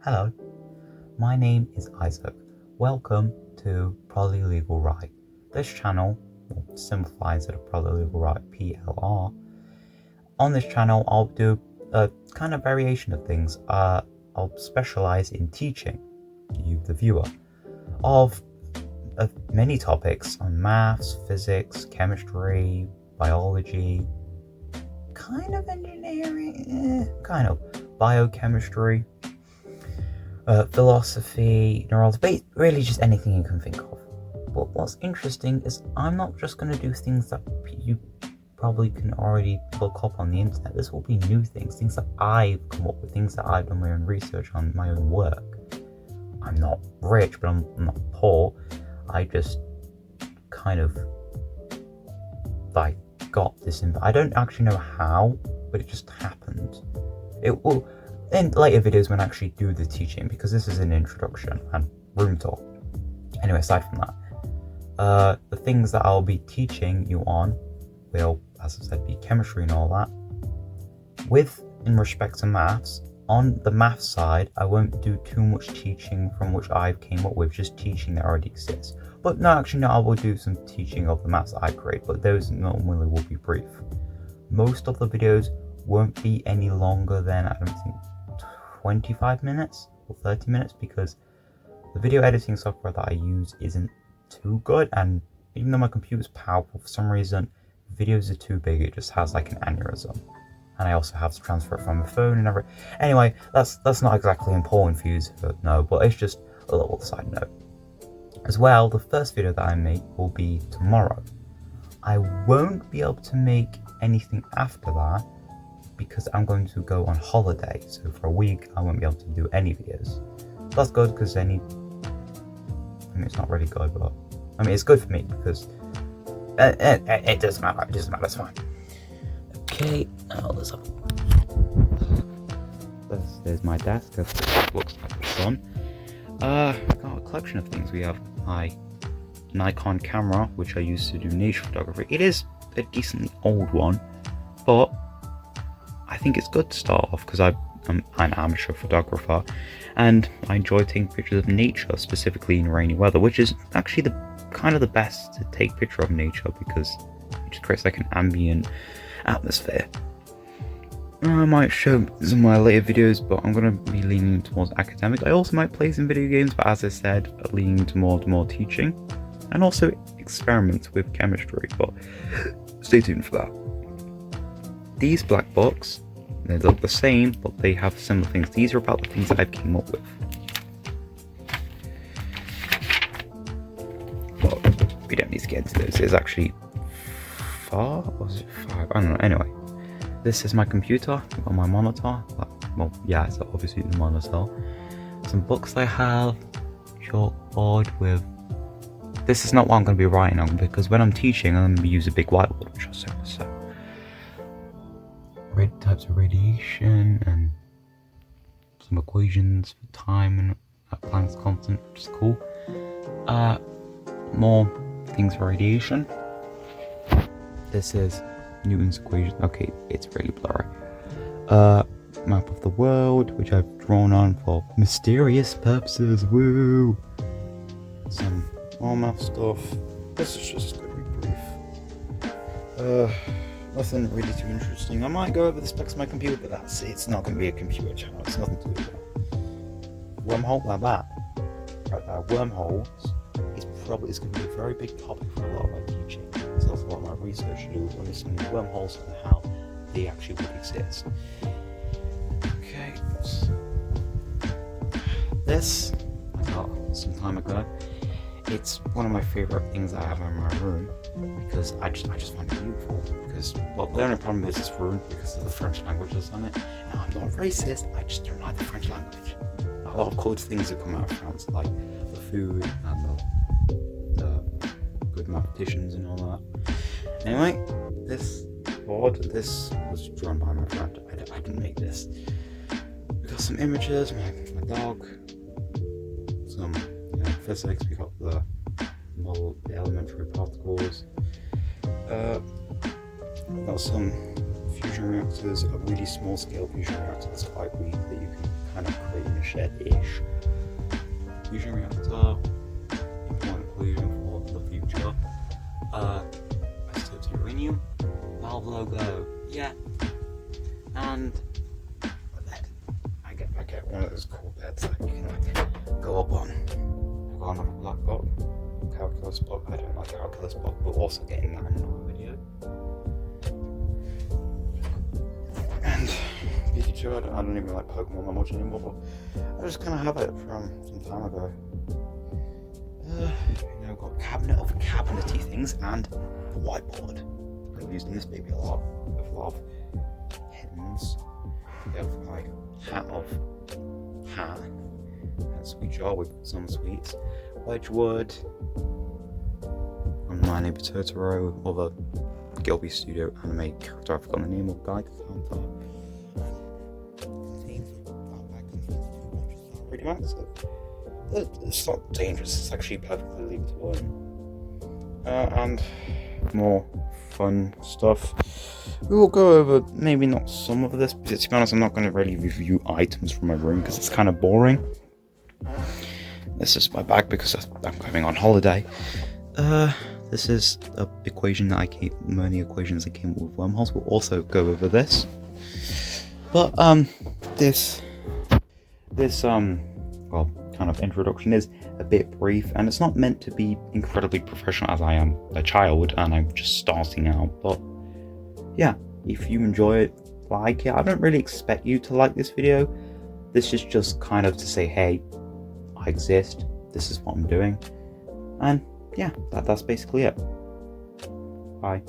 Hello, my name is Isaac. Welcome to Polylegal Right. This channel simplifies it a Polylegal Right PLR. On this channel, I'll do a kind of variation of things. I'll specialize in teaching you, the viewer, of many topics on maths, physics, chemistry, biology, kind of engineering, kind of biochemistry. Philosophy, neurology, really just anything you can think of. But what's interesting is I'm not just going to do things that you probably can already look up on the internet. This will be new things that I've come up with, things that I've done my own research on, my own work. I'm not rich, but I'm not poor. I just kind of got this in. I don't actually know how, but it just happened. It will in later videos when I actually do the teaching, because this is an introduction and room tour. Anyway, aside from that, the things that I'll be teaching you on will, as I said, be chemistry and all that. In respect to maths, on the maths side, I won't do too much teaching from which I've came up with, just teaching that already exists. But no, actually, no, I will do some teaching of the maths I create, but those normally will be brief. Most of the videos won't be any longer than, I don't think, 25 minutes or 30 minutes, because the video editing software that I use isn't too good, and even though my computer's powerful, for some reason videos are too big. It just has like an aneurysm, and I also have to transfer it from my phone and everything. Anyway, that's not exactly important for you to know, but it's just a little side note. As well, the first video that I make will be tomorrow. I won't be able to make anything after that because I'm going to go on holiday, so for a week I won't be able to do any videos. That's good, because it's not really good, but it's good for me because it doesn't matter. It doesn't matter. It's fine. Okay, now there's my desk. That looks like the sun. I've got a collection of things. We have my Nikon camera, which I use to do nature photography. It is a decently old one, but I think it's good to start off because I'm an amateur photographer and I enjoy taking pictures of nature, specifically in rainy weather, which is actually the best to take picture of nature because it just creates like an ambient atmosphere. I might show some of my later videos, but I'm going to be leaning towards academic. I also might play some video games, but as I said, leaning towards more teaching and also experiments with chemistry, but stay tuned for that. These black books, they look the same, but they have similar things. These are about the things that I've came up with. But we don't need to get into those. It's actually 4 or is it 5? I don't know. Anyway, this is my computer. I've got my monitor. Well, yeah, it's obviously the monitor. Some books I have. Chalkboard with. This is not what I'm going to be writing on, because when I'm teaching, I'm going to use a big whiteboard, which I'll show. Types of radiation and some equations for time and Planck's constant, which is cool. More things for radiation. This is Newton's equation. Okay, it's really blurry. Map of the world, which I've drawn on for mysterious purposes. Woo! Some more math stuff. This is just going to be brief. Nothing really too interesting. I might go over the specs of my computer, but it's not going to be a computer channel. It's nothing to do with that. Wormhole like that. Right now, wormholes is going to be a very big topic for a lot of my teaching. So that's a lot of my research to do with understanding wormholes and how they actually would exist. Okay, this I got some time ago. It's one of my favorite things I have in my room because I just find it beautiful. Because, well, the only problem is it's ruined because of the French languages on it. Now, I'm not racist, I just don't like the French language. A lot of cool things that come out of France, like the food and the good mathematicians and all that. Anyway, this was drawn by my friend. I didn't make this. We got some images, my dog, some physics, we got the model, the elementary particles. Got some fusion reactors, a really small scale fusion reactor that's quite weak that you can kind of create in a watershed-ish. Fusion reactor, important inclusion for the future. Isotopes of uranium, valve logo, yeah. And I get one of those cool beds that you can like go up on. I've got another black book, calculus book. I don't like calculus book, but also getting that in another video. And Pikachu, I don't even like Pokemon that much anymore, but I just kind of have it from some time ago. Got a cabinet of cabinety things and a whiteboard. I'm using this baby a lot. With a lot of pens. We have like hat of hat. And sweet jar with some sweets. Wedgwood. And My Neighbor Totoro, other Gilby Studio anime character. I forgot the name of guy. Pretty massive. It's not dangerous, it's actually perfectly legal to learn. And more fun stuff. We will go over maybe not some of this, but to be honest, I'm not going to really review items from my room because it's kind of boring. This is my bag because I'm going on holiday. This is a equation that I keep, many equations that came up with wormholes. We'll also go over this. But this well, kind of introduction is a bit brief, and it's not meant to be incredibly professional as I am a child and I'm just starting out. But yeah, if you enjoy it, like it. I don't really expect you to like this video. This is just kind of to say, hey, I exist, this is what I'm doing, and yeah, that's basically it. Bye.